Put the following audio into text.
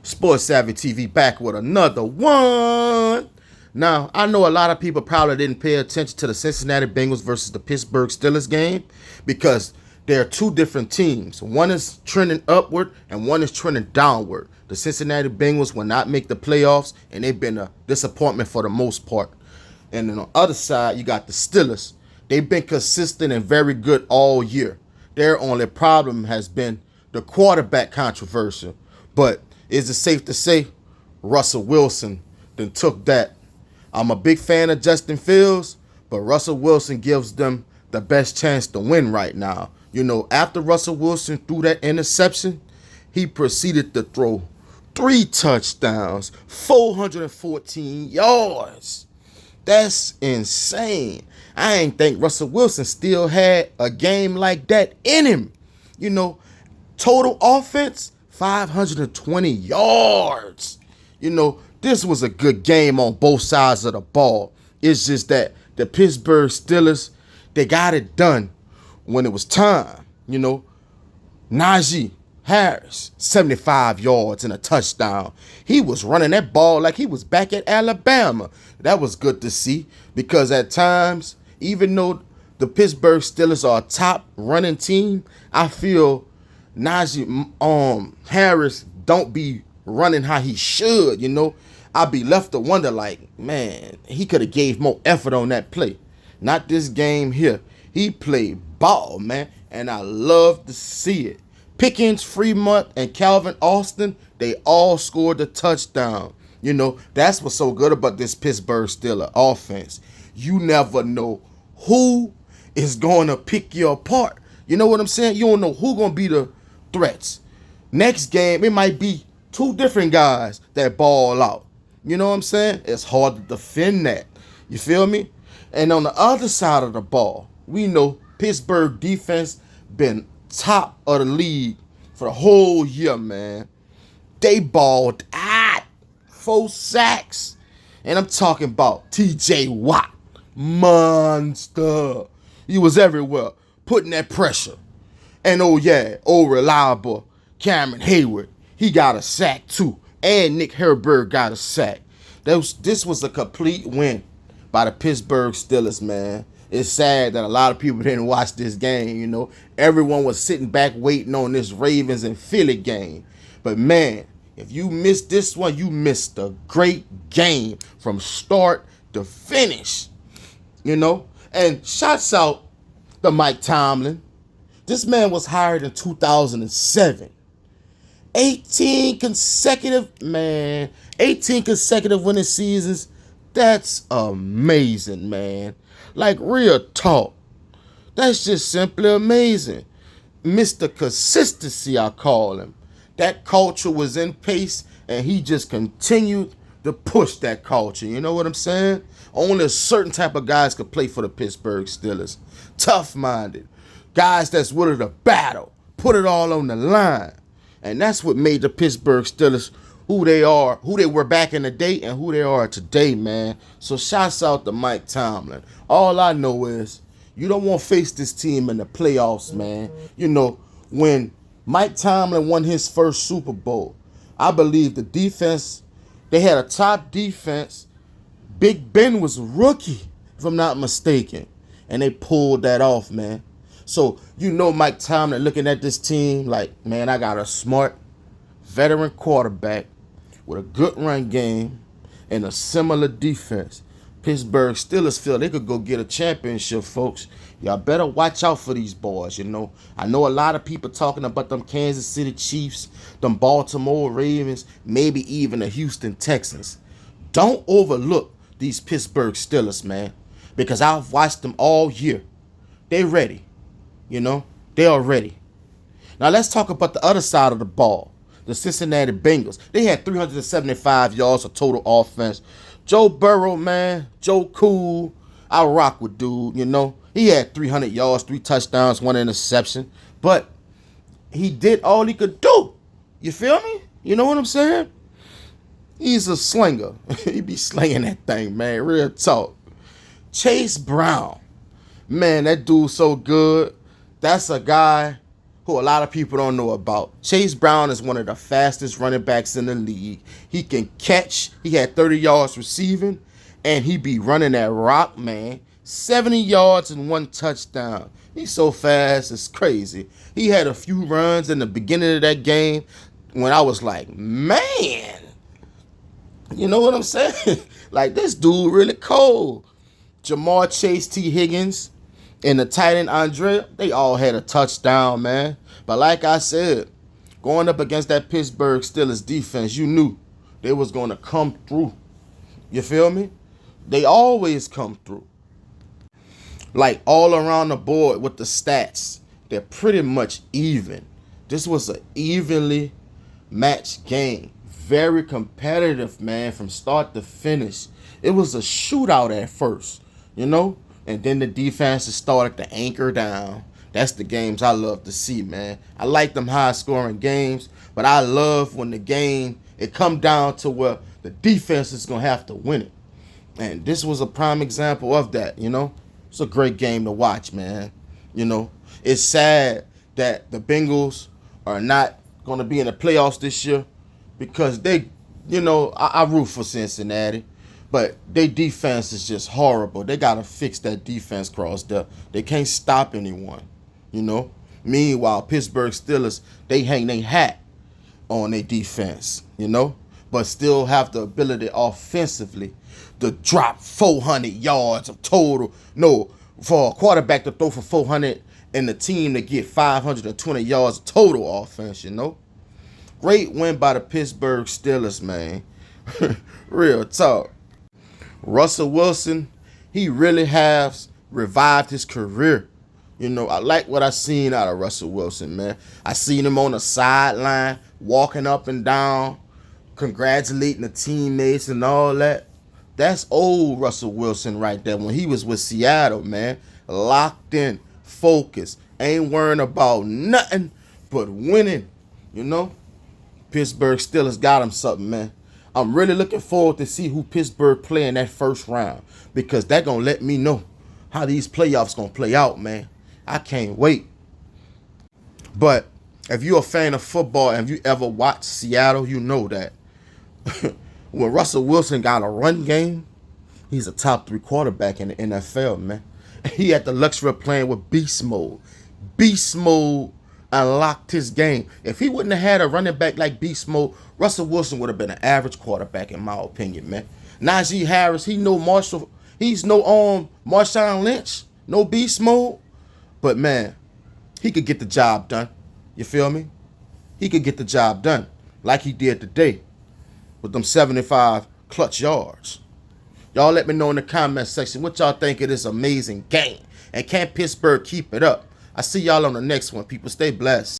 Sports Savvy TV back with another one. Now, I know a lot of people probably didn't pay attention to the Cincinnati Bengals versus the Pittsburgh Steelers game because there are two different teams. One is trending upward and one is trending downward. The Cincinnati Bengals will not make the playoffs, and they've been a disappointment for the most part. And then on the other side, you got the Steelers. They've been consistent and very good all year. Their only problem has been the quarterback controversy. But is it safe to say Russell Wilson then took that? I'm a big fan of Justin Fields, but Russell Wilson gives them the best chance to win right now. You know, after Russell Wilson threw that interception, he proceeded to throw 3 touchdowns, 414 yards. That's insane. I ain't think Russell Wilson still had a game like that in him. You know, total offense, 520 yards. You know, this was a good game on both sides of the ball. It's just that the Pittsburgh Steelers, they got it done when it was time. You know, Najee Harris, 75 yards and a touchdown. He was running that ball like he was back at Alabama. That was good to see because at times, even though the Pittsburgh Steelers are a top running team, I feel Najee Harris don't be running how he should, you know. I'd be left to wonder like, man, he could have gave more effort on that play. Not this game here. He played ball, man, and I love to see it. Pickens, Fremont, and Calvin Austin, they all scored a touchdown. You know, that's what's so good about this Pittsburgh Steelers offense. You never know who is going to pick you apart. You know what I'm saying? You don't know who's going to be the threats. Next game, it might be 2 different guys that ball out. You know what I'm saying? It's hard to defend that. You feel me? And on the other side of the ball, we know Pittsburgh defense been top of the league for the whole year, man. They balled out 4 sacks. And I'm talking about TJ Watt. Monster. He was everywhere, putting that pressure. And reliable Cameron Hayward. He got a sack too. And Nick Herberg got a sack. This was a complete win by the Pittsburgh Steelers, man. It's sad that a lot of people didn't watch this game, you know. Everyone was sitting back waiting on this Ravens and Philly game. But, man, if you missed this one, you missed a great game from start to finish, you know. And shouts out to Mike Tomlin. This man was hired in 2007. 18 consecutive winning seasons. That's amazing, man. Like, real talk. That's just simply amazing. Mr. Consistency, I call him. That culture was in pace, and he just continued to push that culture. You know what I'm saying? Only a certain type of guys could play for the Pittsburgh Steelers. Tough-minded. Guys that's willing to battle. Put it all on the line. And that's what made the Pittsburgh Steelers who they are, who they were back in the day, and who they are today, man. So shouts out to Mike Tomlin. All I know is you don't want to face this team in the playoffs, man. You know, when Mike Tomlin won his first Super Bowl, I believe the defense, they had a top defense. Big Ben was a rookie, if I'm not mistaken. And they pulled that off, man. So, you know, Mike Tomlin looking at this team like, man, I got a smart veteran quarterback with a good run game and a similar defense. Pittsburgh Steelers feel they could go get a championship, folks. Y'all better watch out for these boys, you know. I know a lot of people talking about them Kansas City Chiefs, them Baltimore Ravens, maybe even the Houston Texans. Don't overlook these Pittsburgh Steelers, man, because I've watched them all year. They ready, you know. They are ready. Now let's talk about the other side of the ball. The Cincinnati Bengals. They had 375 yards of total offense. Joe Burrow, man, Joe Cool, I rock with dude, you know. He had 300 yards, 3 touchdowns, 1 interception. But he did all he could do. You feel me? You know what I'm saying? He's a slinger. He be slinging that thing, man. Real talk. Chase Brown. Man, that dude's so good. That's a guy who a lot of people don't know about. Chase Brown is one of the fastest running backs in the league. He can catch. He had 30 yards receiving, and he be running that rock, man. 70 yards and 1 touchdown. He's so fast, it's crazy. He had a few runs in the beginning of that game when I was like, man, you know what I'm saying? Like, this dude really cold. Jamar Chase, T. Higgins, and the tight end Andre, they all had a touchdown, man. But like I said, going up against that Pittsburgh Steelers defense, you knew they was going to come through. You feel me? They always come through. Like, all around the board with the stats, they're pretty much even. This was an evenly matched game. Very competitive, man, from start to finish. It was a shootout at first, you know? And then the defenses started to anchor down. That's the games I love to see, man. I like them high-scoring games, but I love when the game, it come down to where the defense is going to have to win it. And this was a prime example of that, you know? It's a great game to watch, man. You know, it's sad that the Bengals are not going to be in the playoffs this year because they, you know, I root for Cincinnati, but their defense is just horrible. They got to fix that defense cross there. They can't stop anyone, you know. Meanwhile, Pittsburgh Steelers, they hang their hat on their defense, you know, but still have the ability offensively to drop 400 yards of total. No, for a quarterback to throw for 400 and the team to get 520 yards of total offense, you know. Great win by the Pittsburgh Steelers, man. Real talk. Russell Wilson, he really has revived his career. You know, I like what I seen out of Russell Wilson, man. I seen him on the sideline, walking up and down, congratulating the teammates and all that. That's old Russell Wilson right there when he was with Seattle, man. Locked in, focused, ain't worrying about nothing but winning, you know. Pittsburgh Steelers got him something, man. I'm really looking forward to see who Pittsburgh play in that first round because that going to let me know how these playoffs going to play out, man. I can't wait. But if you're a fan of football and you ever watched Seattle, you know that when Russell Wilson got a run game, he's a top 3 quarterback in the NFL, man. He had the luxury of playing with beast mode. Beast mode unlocked his game. If he wouldn't have had a running back like beast mode, Russell Wilson would have been an average quarterback, in my opinion, man. Najee Harris, he's no Marshawn Lynch, no beast mode. But, man, he could get the job done. You feel me? He could get the job done like he did today with them 75 clutch yards. Y'all let me know in the comment section what y'all think of this amazing game. And can Pittsburgh keep it up? I see y'all on the next one. People, stay blessed.